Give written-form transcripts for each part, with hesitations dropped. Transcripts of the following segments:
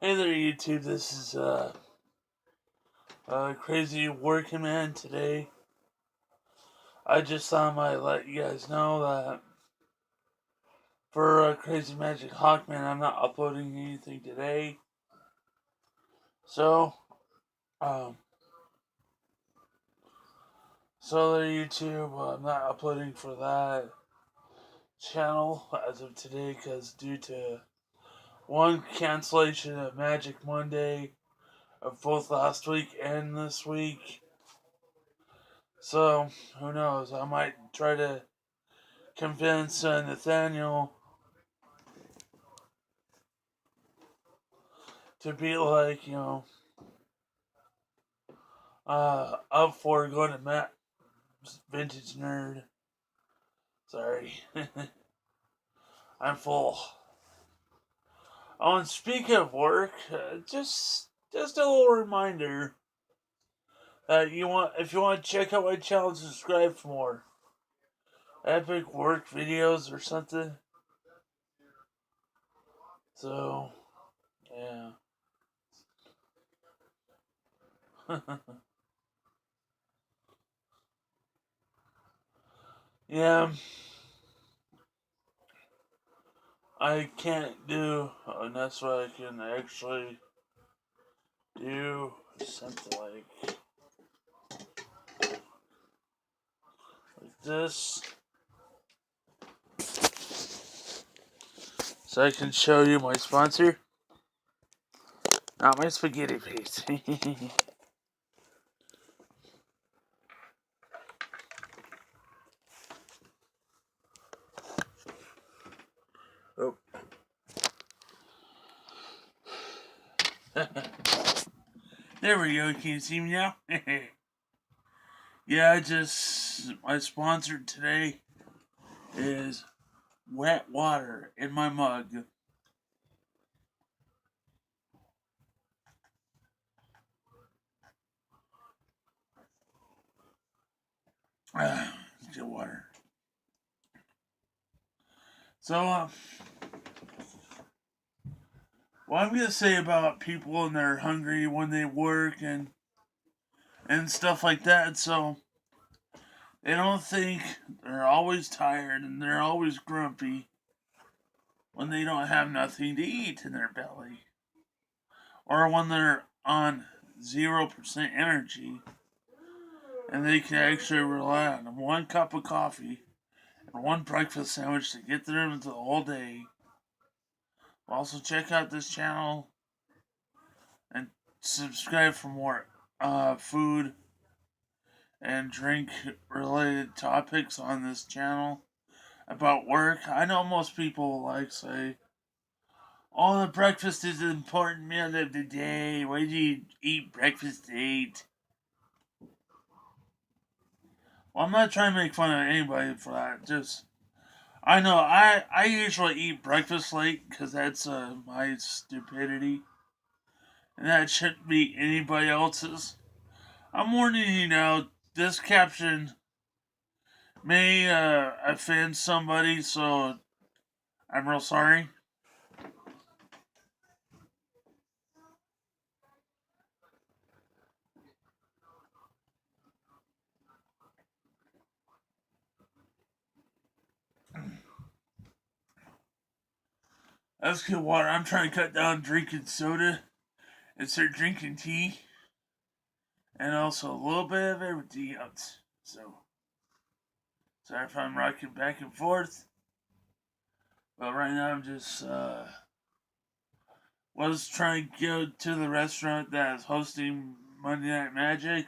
Hey there, YouTube. This is Crazy Working Man today. I just thought I might let you guys know that for Crazy Magic Hawkman, I'm not uploading anything today. So, um, so there, YouTube. I'm not uploading for that channel as of today because due to one cancellation of Magic Monday of both last week and this week. So, who knows? I might try to convince Nathaniel to be like, up for going to Matt Vintage Nerd. Sorry. I'm full. Oh, and speaking of work, just a little reminder that if you want to check out my channel, subscribe for more epic work videos or something. So, yeah. Yeah, I can't do, and that's what I can actually do something like this. So I can show you my sponsor. Not my spaghetti face. Oh. There we go. Can you see me now? Yeah, my sponsor today is wet water in my mug. Get water. So, what I'm gonna say about people and they're hungry when they work and stuff like that. So they don't think they're always tired and they're always grumpy when they don't have nothing to eat in their belly, or when they're on 0% energy and they can actually rely on one cup of coffee and one breakfast sandwich to get them into the whole day. Also, check out this channel and subscribe for more food and drink related topics on this channel about work. I know most people like say, "Oh, the breakfast is an important meal of the day. Why do you eat breakfast late?" Well, I'm not trying to make fun of anybody for that. Just I know I usually eat breakfast late because that's my stupidity, and that shouldn't be anybody else's. I'm warning you now. This caption may offend somebody, so I'm real sorry. That's good water. I'm trying to cut down drinking soda and start drinking tea, and also a little bit of everything else. So sorry if I'm rocking back and forth. But right now I'm just was trying to go to the restaurant that is hosting Monday Night Magic.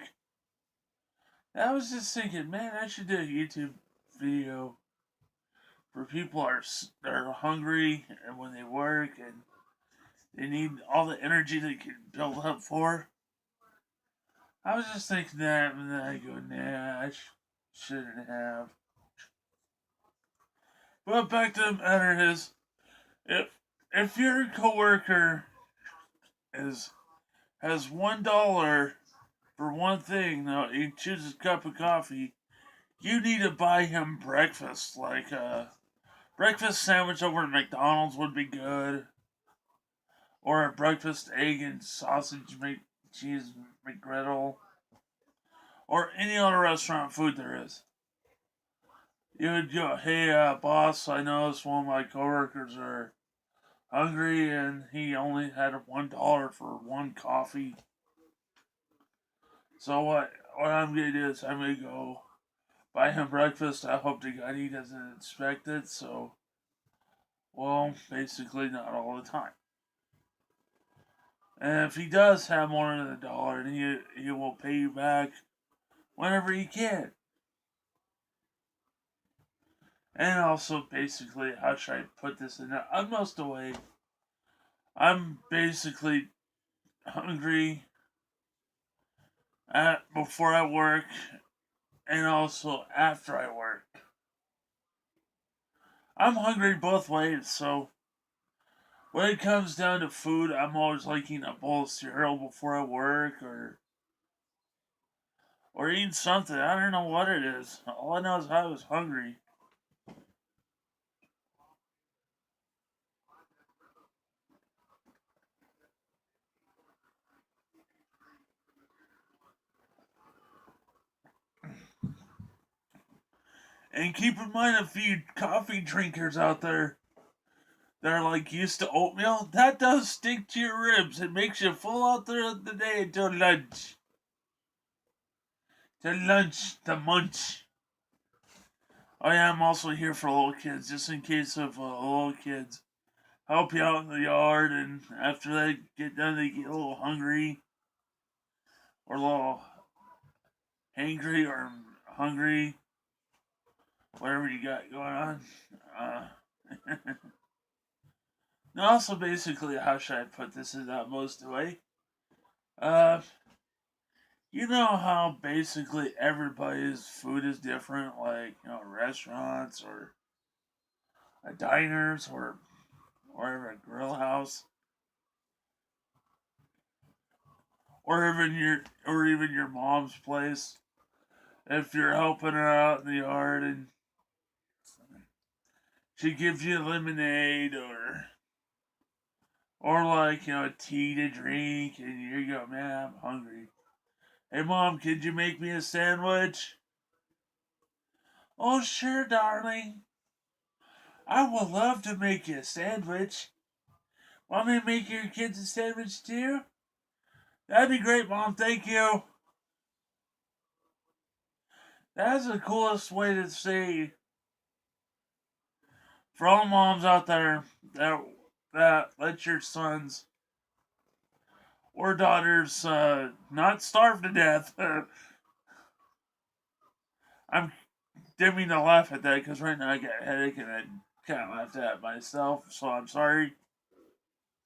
I was just thinking, man, I should do a YouTube video for people that are hungry and when they work and they need all the energy they can build up for. I was just thinking that, and then I go, nah, shouldn't have. But back to the matter is, if if your coworker is has $1 for one thing, though he chooses a cup of coffee, you need to buy him breakfast. Like a breakfast sandwich over at McDonald's would be good. or a breakfast egg and sausage cheese McGriddle, or any other restaurant food there is. You would go, hey, boss, I noticed one of my coworkers are hungry and he only had $1 for one coffee. So what I'm gonna do is I'm gonna go buy him breakfast. I hope to God he doesn't expect it. So, well, basically not all the time. And if he does have more than $1, he will pay you back whenever he can. And also, basically, how should I put this in the utmost way? I'm basically hungry before I work and also after I work. I'm hungry both ways, so when it comes down to food, I'm always liking a bowl of cereal before I work or eating something. I don't know what it is. All I know is I was hungry. And keep in mind a few coffee drinkers out there that are like used to oatmeal, that does stick to your ribs. It makes you full out there the day until lunch. To lunch, to munch. Oh yeah, I'm also here for little kids, just in case of little kids. Help you out in the yard, and after they get done, they get a little hungry, or a little hangry, or hungry, whatever you got going on. Uh, and also, basically, how should I put this in that most way? Uh, you know how basically everybody's food is different, like restaurants or diners or a grill house, or even your mom's place. If you're helping her out in the yard and she gives you lemonade or like tea to drink, and you go, man, I'm hungry. Hey mom, could you make me a sandwich? Oh sure, darling. I would love to make you a sandwich. Want me to make your kids a sandwich too? That'd be great, Mom. Thank you. That's the coolest way to say for all moms out there that let your sons or daughters not starve to death. I'm didn't mean to laugh at that because right now I got a headache and I kind of laughed at myself. So I'm sorry.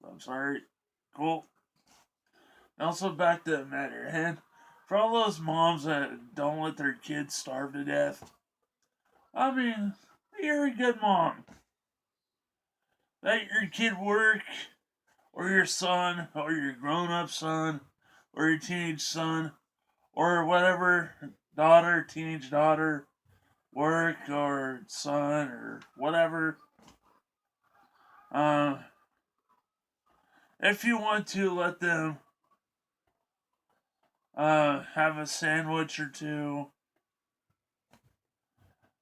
I'm sorry. Cool. Also, back to the matter, and for all those moms that don't let their kids starve to death, I mean, you're a good mom. Let your kid work, or your son, or your grown up son, or your teenage son, or whatever, teenage daughter, work, or son, or whatever. Uh, if you want to, let them have a sandwich or two,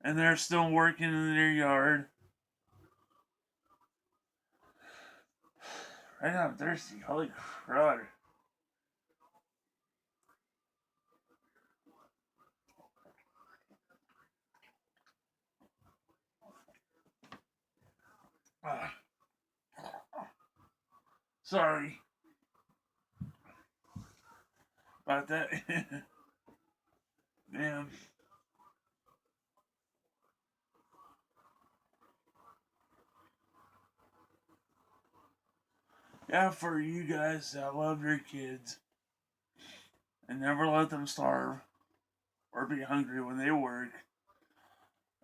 and they're still working in their yard. Right now I'm thirsty. Holy crud. Ah, sorry about that. Man. Yeah, for you guys that love your kids and never let them starve or be hungry when they work.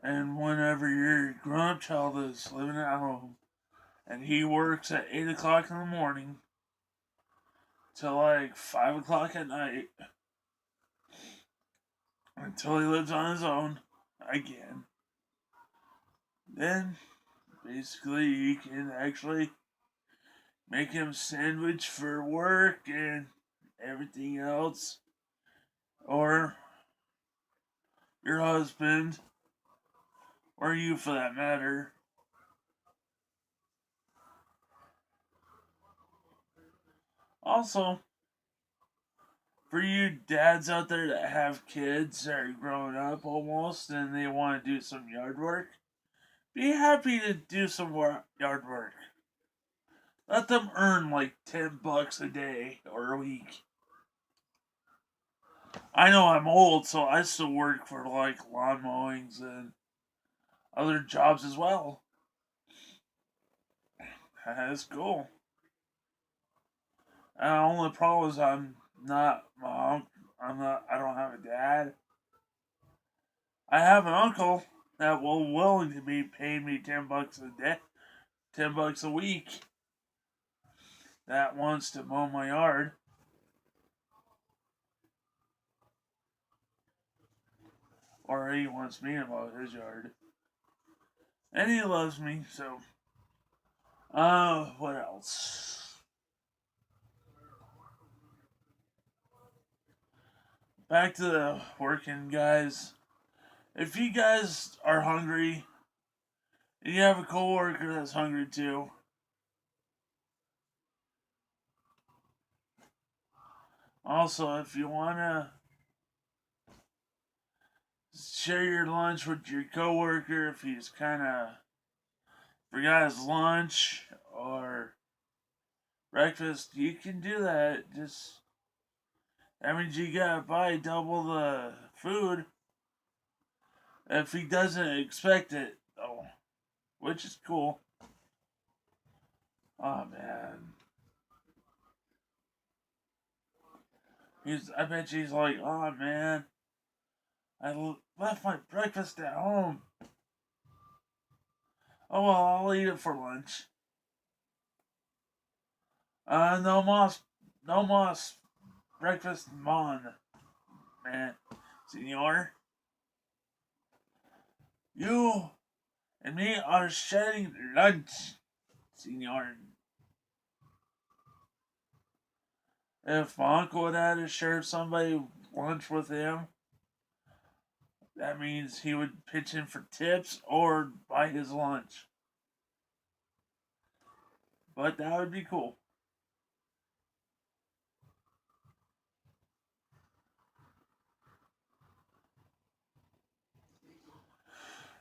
And whenever your grown up child is living at home and he works at 8 o'clock in the morning till like 5 o'clock at night until he lives on his own again, then basically you can actually make him sandwich for work and everything else, or your husband, or you for that matter. Also, for you dads out there that have kids that are growing up almost and they want to do some yard work, be happy to do some yard work. Let them earn like $10 a day or a week. I know I'm old, so I still work for like lawn mowings and other jobs as well. That's cool. And the only problem is I'm not mom. I don't have a dad. I have an uncle that will willing to be paying me $10 a day, $10 a week. That wants to mow my yard, or he wants me to mow his yard, and he loves me. So, what else? Back to the working guys. If you guys are hungry and you have a coworker that's hungry too, also if you wanna share your lunch with your coworker if he's kind of forgot his lunch or breakfast, you can do that. Just that means you gotta buy double the food if he doesn't expect it, though, which is cool. Oh man, I bet he's like, oh man, left my breakfast at home. Oh well, I'll eat it for lunch. No mas, no mas breakfast mon, man, senor. You and me are sharing lunch, senor. If my uncle would have to share somebody lunch with him, that means he would pitch in for tips or buy his lunch. But that would be cool.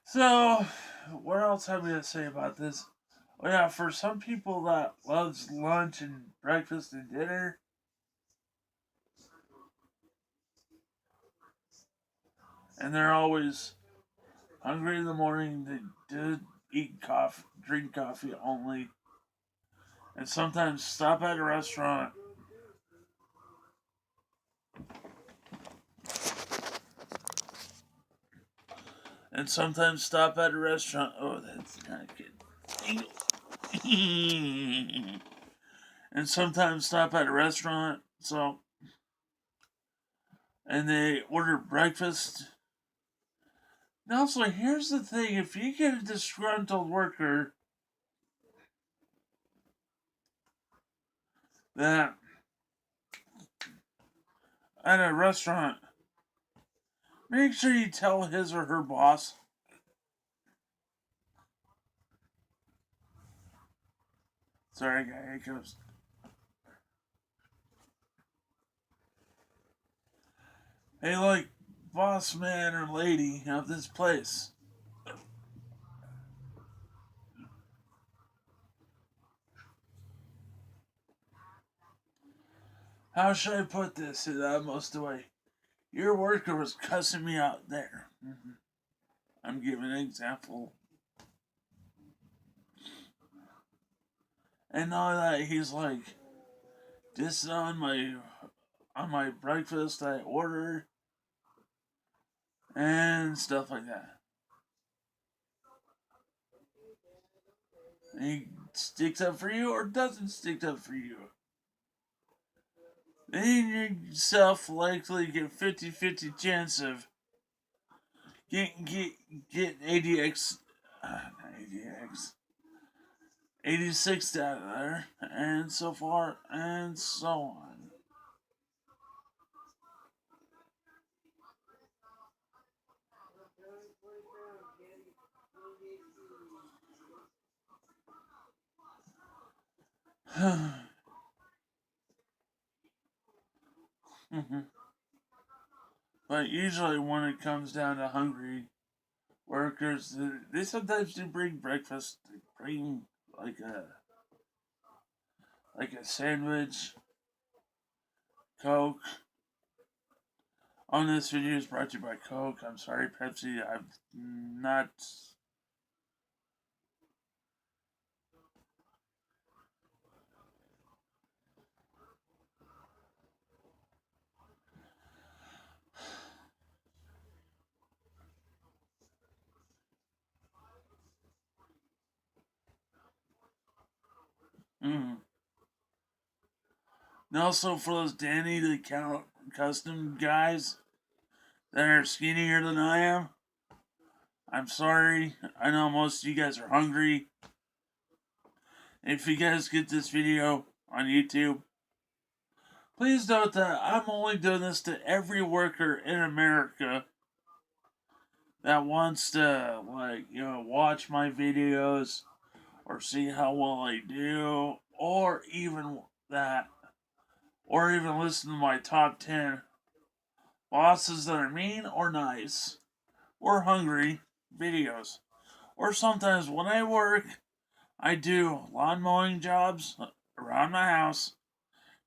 So, what else have we to say about this? Oh yeah, for some people that loves lunch and breakfast and dinner, and they're always hungry in the morning, they do eat coffee, drink coffee only, and sometimes stop at a restaurant and sometimes stop at a restaurant. Oh, that's not good. And sometimes stop at a restaurant. So, and they order breakfast. Now, so here's the thing: if you get a disgruntled worker that at a restaurant, make sure you tell his or her boss. Sorry, I got hiccups. Hey, like, boss man or lady of this place. How should I put this in the utmost way? Your worker was cussing me out there. I'm giving an example. And now that he's like, this is on my breakfast I order and stuff like that. And he sticks up for you or doesn't stick up for you. Then yourself likely get 50-50 chance of getting ADX, not ADX, 86 down there, and so far, and so on. But usually when it comes down to hungry workers, they sometimes do bring breakfast. They bring like a sandwich, Coke. On this video is brought to you by Coke. I'm sorry, Pepsi. I'm not. Mm. And also for those Danny the custom guys that are skinnier than I am, I'm sorry. I know most of you guys are hungry. If you guys get this video on YouTube, please note that I'm only doing this to every worker in America that wants to, watch my videos or see how well I do, or even that, or even listen to my top 10 bosses that are mean or nice or hungry videos. Or sometimes when I work, I do lawn mowing jobs around my house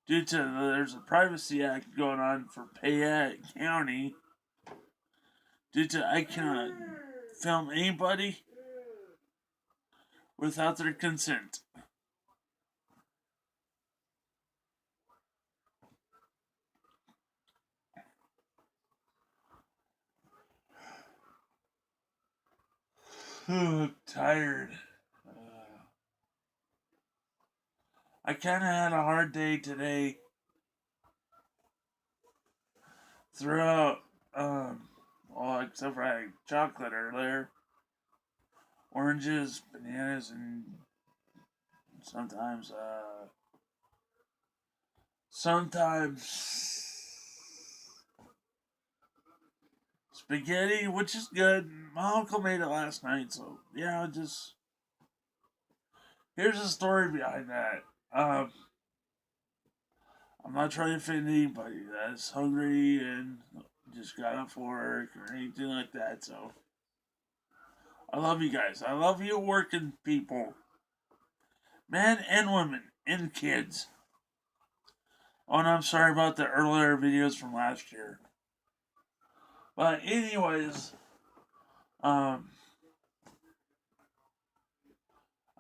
due to there's a privacy act going on for Payette County due to I cannot film anybody without their consent. I'm tired. I kind of had a hard day today throughout, well, except for I had chocolate earlier, oranges, bananas, and sometimes, spaghetti, which is good. My uncle made it last night, so yeah, just here's the story behind that. I'm not trying to offend anybody that's hungry and just got off work or anything like that. So I love you guys. I love you, working people, men and women and kids. Oh, and I'm sorry about the earlier videos from last year. But anyways, I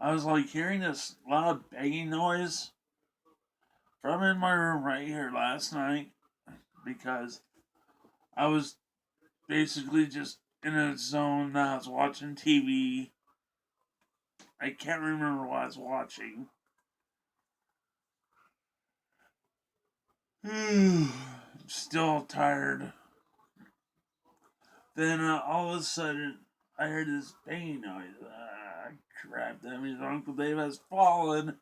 was like hearing this loud banging noise from in my room right here last night because I was basically just in a zone. I was watching TV. I can't remember what I was watching. I'm still tired. Then all of a sudden, I heard this banging noise. Crap, that means Uncle Dave has fallen,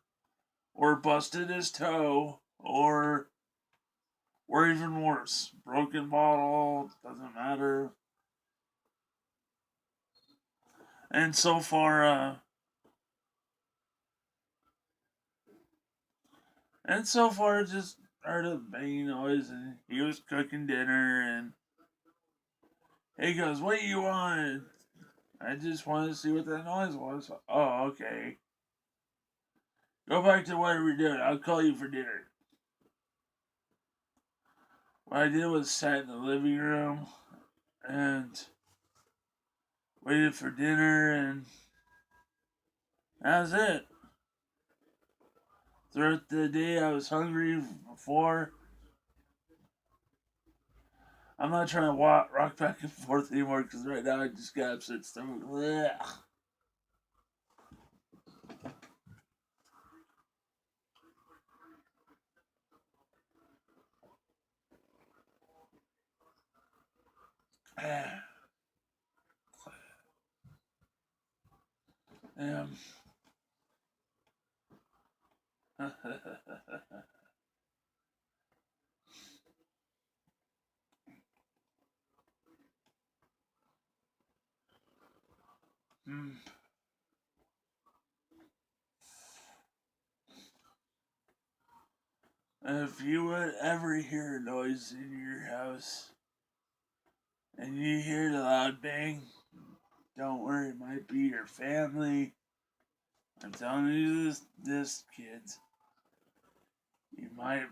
or busted his toe, or even worse, broken bottle, doesn't matter. And so far, just heard a banging noise, and he was cooking dinner, and he goes, "What you want?" I just wanted to see what that noise was. Oh, okay. Go back to whatever you're doing. I'll call you for dinner. What I did was sat in the living room and waited for dinner, and that was it. Throughout the day, I was hungry before. I'm not trying to rock back and forth anymore because right now I just got upset stomach. Blech. Hmm. If you would ever hear a noise in your house and you hear the loud bang, don't worry, it might be your family. I'm telling you this kids. You might,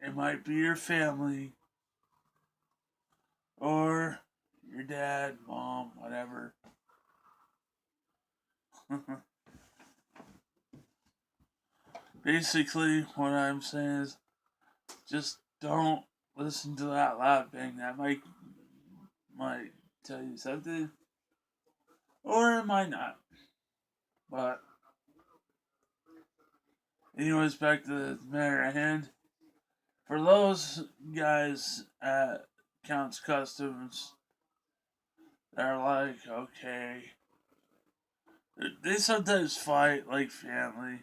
it might be your family or your dad, mom, whatever. Basically, what I'm saying is just don't listen to that loud bang. That might tell you something, or it might not. But anyways, back to the matter at hand. For those guys at Counts Customs that are like, okay, they sometimes fight like family.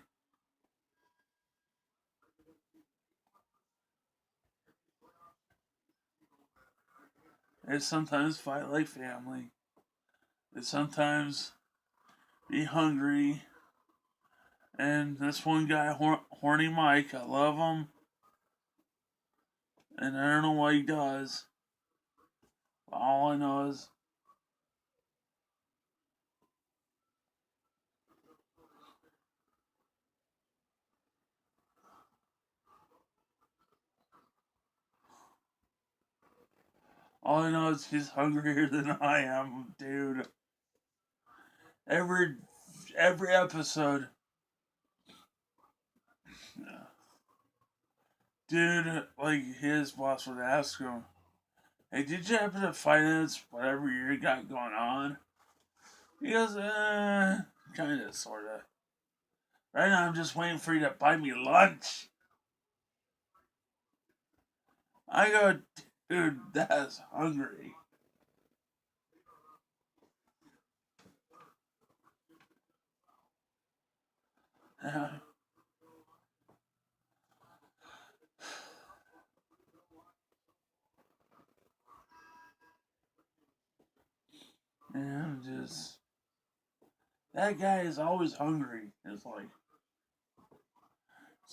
They sometimes fight like family. They sometimes be hungry. And this one guy, Horny Mike, I love him. And I don't know what he does. All I know is he's hungrier than I am, dude. Every every episode, dude, like his boss would ask him, "Hey, did you happen to finance whatever you got going on?" He goes, kinda, sorta. Right now, I'm just waiting for you to buy me lunch. I go, dude, that's hungry. And I'm just, that guy is always hungry. It's like,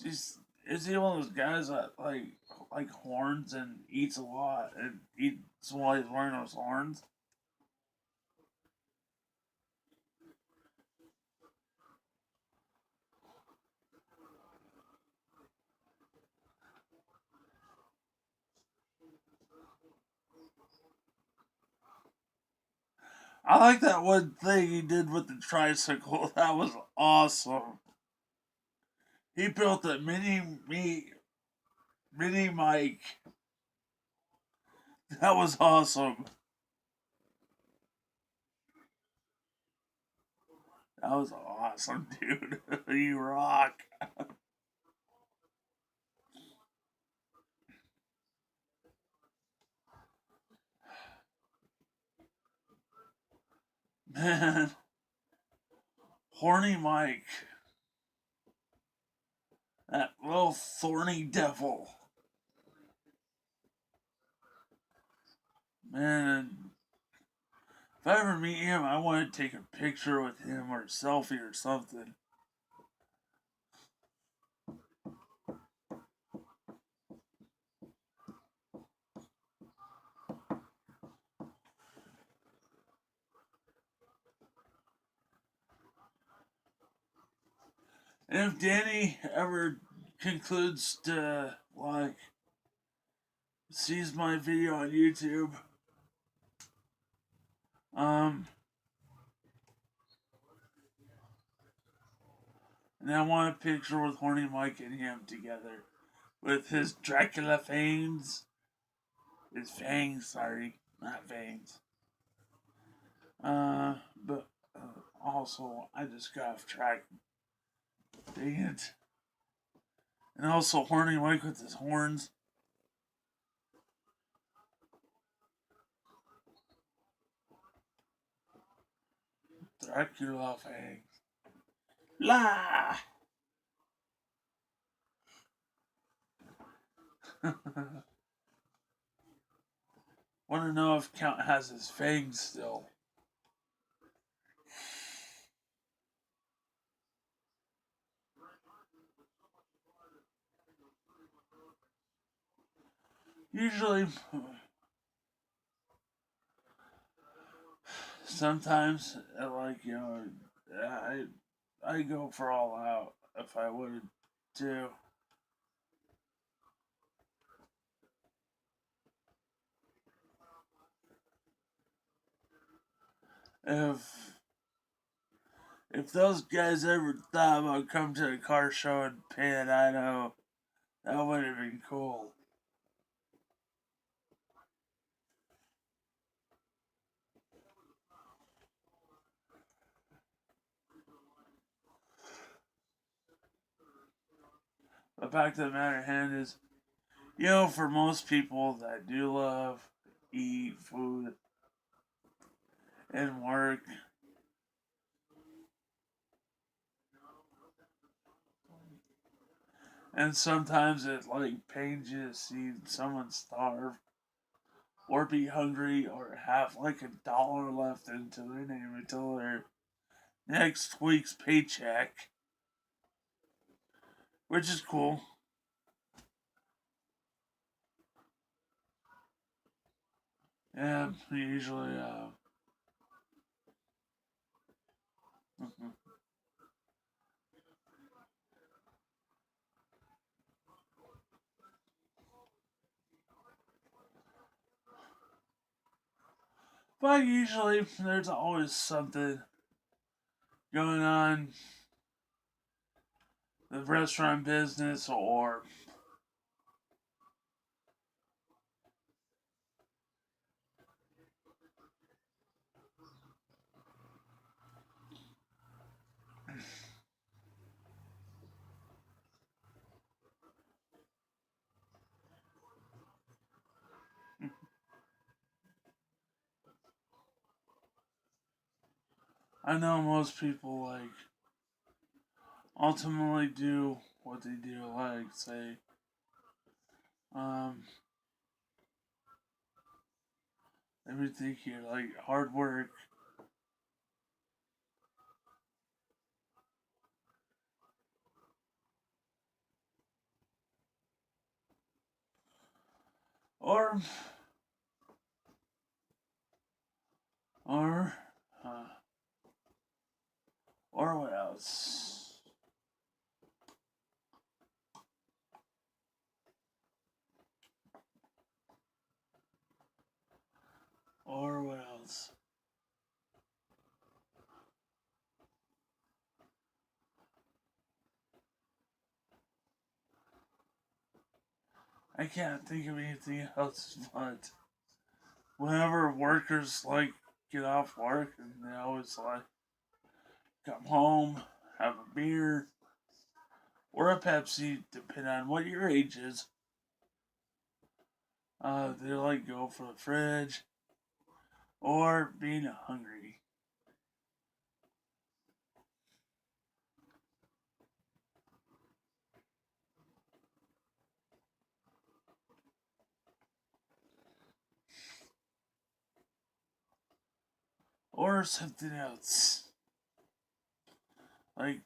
is he one of those guys that like horns and eats a lot and eats while he's wearing those horns? I like that one thing he did with the tricycle. That was awesome. He built a mini Mike. That was awesome. That was awesome, dude. You rock. Man, horny Mike. That little thorny devil. Man, if I ever meet him, I want to take a picture with him or a selfie or something. And if Danny ever concludes to, like, sees my video on YouTube, um, and I want a picture with Horny Mike and him together with his Dracula fangs. His fangs, sorry, not fangs. But also, I just got off track. Dang it. And also, Horny Mike with his horns. Dracula fangs. La! Want to know if Count has his fangs still. Usually, sometimes, like, I I go for all out if I wanted to. If those guys ever thought about coming to a car show in Pan Idaho, that would have been cool. The fact of the matter hand is, for most people that do love eat food and work, and sometimes it like pains you to see someone starve or be hungry or have like $1 left into their name until their next week's paycheck, which is cool. And usually, but usually there's always something going on the restaurant business or I know most people like ultimately do what they do, like say, um, everything here, like hard work, or or uh, or what else? Or what else? I can't think of anything else but whenever workers like get off work and they always like come home, have a beer or a Pepsi, depending on what your age is. They like go for the fridge or being hungry. Or something else. Like,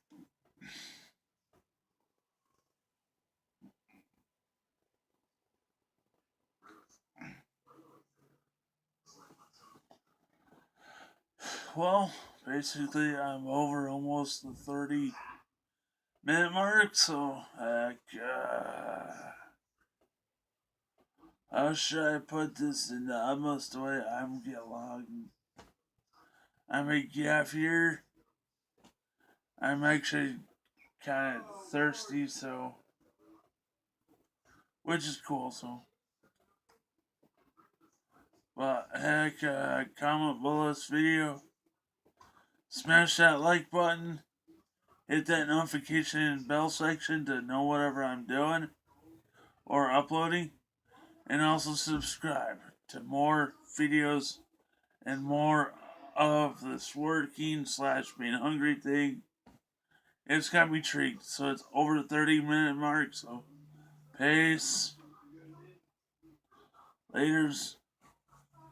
well, basically, I'm over almost the 30-minute mark, so, how should I put this in the utmost way I'm get along? I'm a gaff here. I'm actually kind of thirsty, so, which is cool, so. But heck, comment below this video, smash that like button, hit that notification and bell section to know whatever I'm doing or uploading, and also subscribe to more videos and more of this working / being hungry thing. It's got me treated, so it's over the 30-minute mark, so peace. Laters.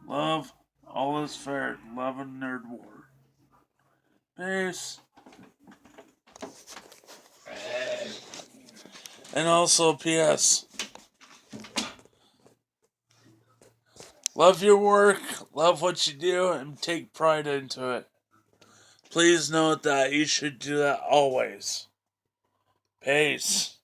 Love. All is fair. Love and Nerd War. Peace. And also, P.S. Love your work, love what you do, and take pride into it. Please note that you should do that always. Peace.